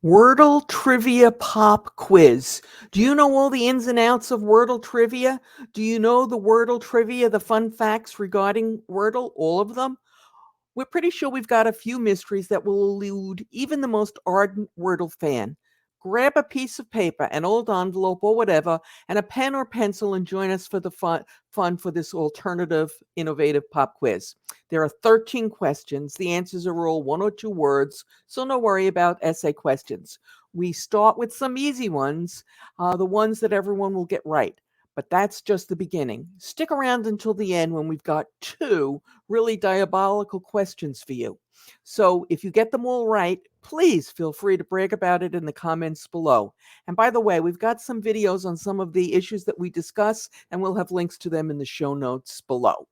Wordle Trivia Pop Quiz. Do you know all the ins and outs of Wordle Trivia? Do you know the Wordle Trivia, the fun facts regarding Wordle, all of them? We're pretty sure we've got a few mysteries that will elude even the most ardent Wordle fan. Grab a piece of paper, an old envelope or whatever, and a pen or pencil and join us for the fun for this alternative, innovative pop quiz. There are 13 questions. The answers are all one or two words, so no worry about essay questions. We start with some easy ones, the ones that everyone will get right. But that's just the beginning. Stick around until the end when we've got two really diabolical questions for you. So if you get them all right, please feel free to brag about it in the comments below. And by the way, we've got some videos on some of the issues that we discuss, and we'll have links to them in the show notes below.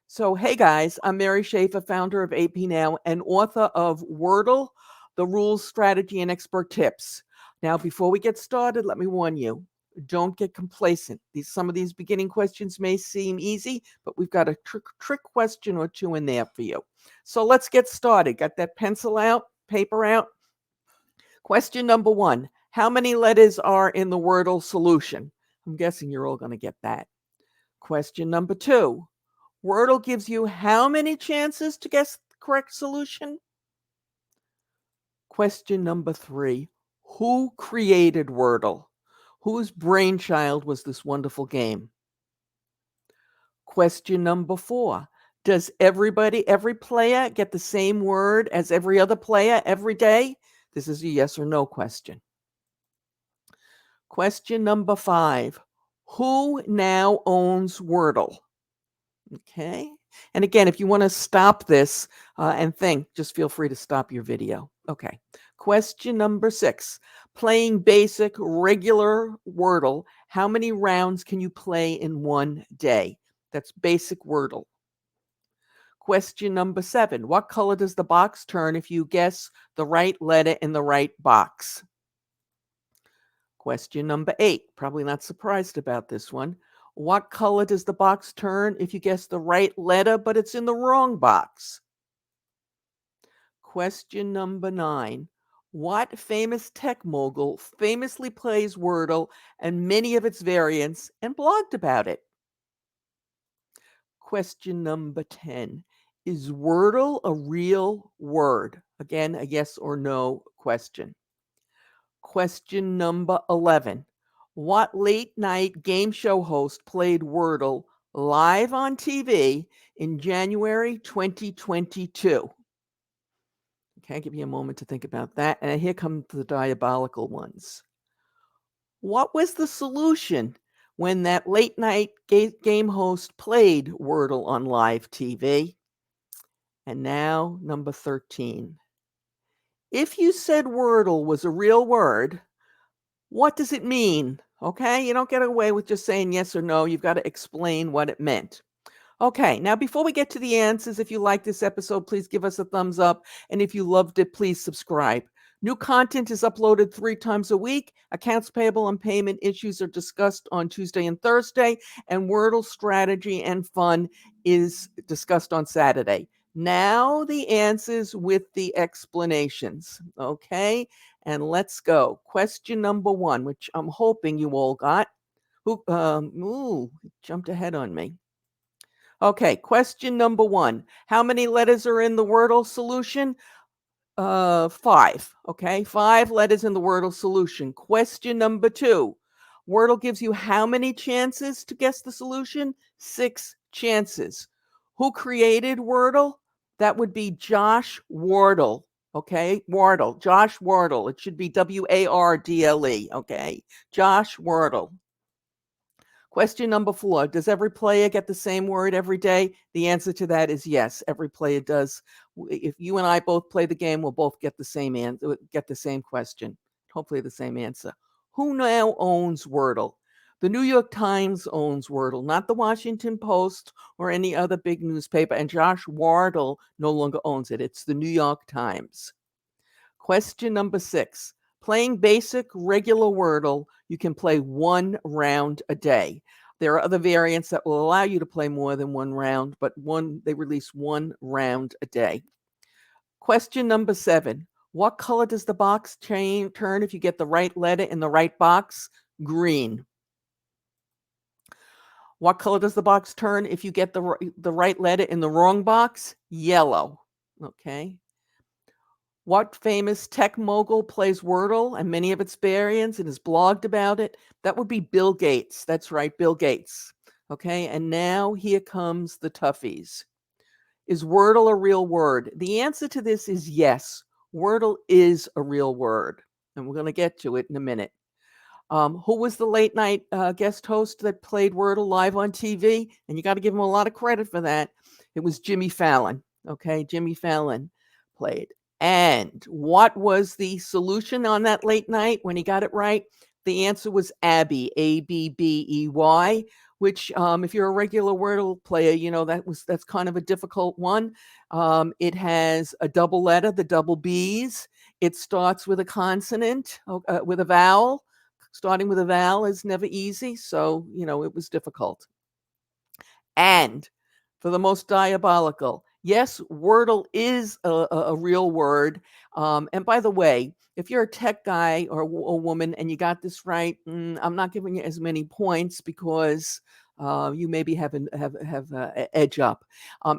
So, hey guys, I'm Mary Schaefer, founder of AP Now and author of Wordle, the Rules, Strategy, and Expert Tips. Now, before we get started, let me warn you, don't get complacent. Some of these beginning questions may seem easy, but we've got a trick question or two in there for you. So let's get started. Got that pencil out, paper out? Question number one. How many letters are in the Wordle solution? I'm guessing you're all going to get that. Question number two. Wordle gives you how many chances to guess the correct solution? Question number three. Who created Wordle? Whose brainchild was this wonderful game? Question number four. Does every player get the same word as every other player every day? This is a yes or no question. Question number five. Who now owns Wordle? Okay. And again, if you want to stop this and think, just feel free to stop your video. Okay. Question number six. Playing basic, regular Wordle, how many rounds can you play in one day? That's basic Wordle. Question number seven. What color does the box turn if you guess the right letter in the right box? Question number eight. Probably not surprised about this one. What color does the box turn if you guess the right letter, but it's in the wrong box? Question number nine. What famous tech mogul famously plays Wordle and many of its variants and blogged about it? Question number 10. Is Wordle a real word? Again, a yes or no question. Question number 11. What late night game show host played Wordle live on TV in January 2022? Okay, give me a moment to think about that. And here come the diabolical ones. What was the solution when that late night game host played Wordle on live TV? And now, number 13. If you said Wordle was a real word, what does it mean? Okay, you don't get away with just saying yes or no. You've got to explain what it meant. Okay, now before we get to the answers, if you like this episode, please give us a thumbs up. And if you loved it, please subscribe. New content is uploaded 3 times a week. Accounts payable and payment issues are discussed on Tuesday and Thursday. And Wordle strategy and fun is discussed on Saturday. Now the answers with the explanations. Okay, and let's go. Question number 1, which I'm hoping you all got. Jumped ahead on me. Okay, question number 1. How many letters are in the Wordle solution? 5. Okay, 5 letters in the Wordle solution. Question number 2. Wordle gives you how many chances to guess the solution? 6 chances. Who created Wordle? That would be Josh Wardle. Okay, Wardle, Josh Wardle. It should be Wardle. Okay, Josh Wardle. Question number 4. Does every player get the same word every day? The answer to that is yes. Every player does. If you and I both play the game, we'll both get the same answer, get the same question. Hopefully the same answer. Who now owns Wordle? The New York Times owns Wordle, not the Washington Post or any other big newspaper. And Josh Wardle no longer owns it. It's the New York Times. Question number 6. Playing basic, regular Wordle, you can play 1 round a day. There are other variants that will allow you to play more than 1 round, but they release 1 round a day. Question number 7. What color does the box turn if you get the right letter in the right box? Green. What color does the box turn if you get the right letter in the wrong box? Yellow. Okay. What famous tech mogul plays Wordle and many of its variants and has blogged about it? That would be Bill Gates. That's right, Bill Gates. Okay, and now here comes the toughies. Is Wordle a real word? The answer to this is yes. Wordle is a real word, and we're going to get to it in a minute. Who was the late night guest host that played Wordle live on TV? And you got to give him a lot of credit for that. It was Jimmy Fallon. Okay, Jimmy Fallon played. And what was the solution on that late night when he got it right? The answer was Abby, Abbey, which if you're a regular Wordle player, you know that's kind of a difficult one. It has a double letter, the double B's. It starts with a consonant, with a vowel. Starting with a vowel is never easy, so it was difficult. And for the most diabolical, yes, Wordle is a real word. And by the way, if you're a tech guy or a woman and you got this right, I'm not giving you as many points because you maybe have an edge up.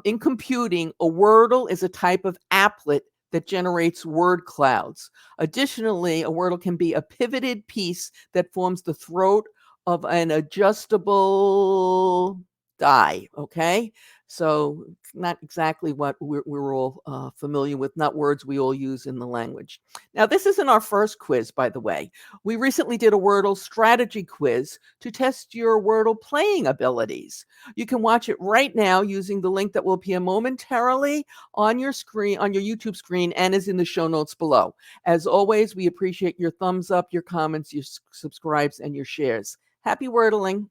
In computing, a Wordle is a type of applet that generates word clouds. Additionally, a Wordle can be a pivoted piece that forms the throat of an adjustable die. Okay, so not exactly what we're all familiar with, not words we all use in the language. Now, this isn't our first quiz, by the way. We recently did a Wordle strategy quiz to test your Wordle playing abilities. You can watch it right now using the link that will appear momentarily on your screen, on your YouTube screen, and is in the show notes below. As always, we appreciate your thumbs up, your comments, your subscribes, and your shares. Happy Wordling!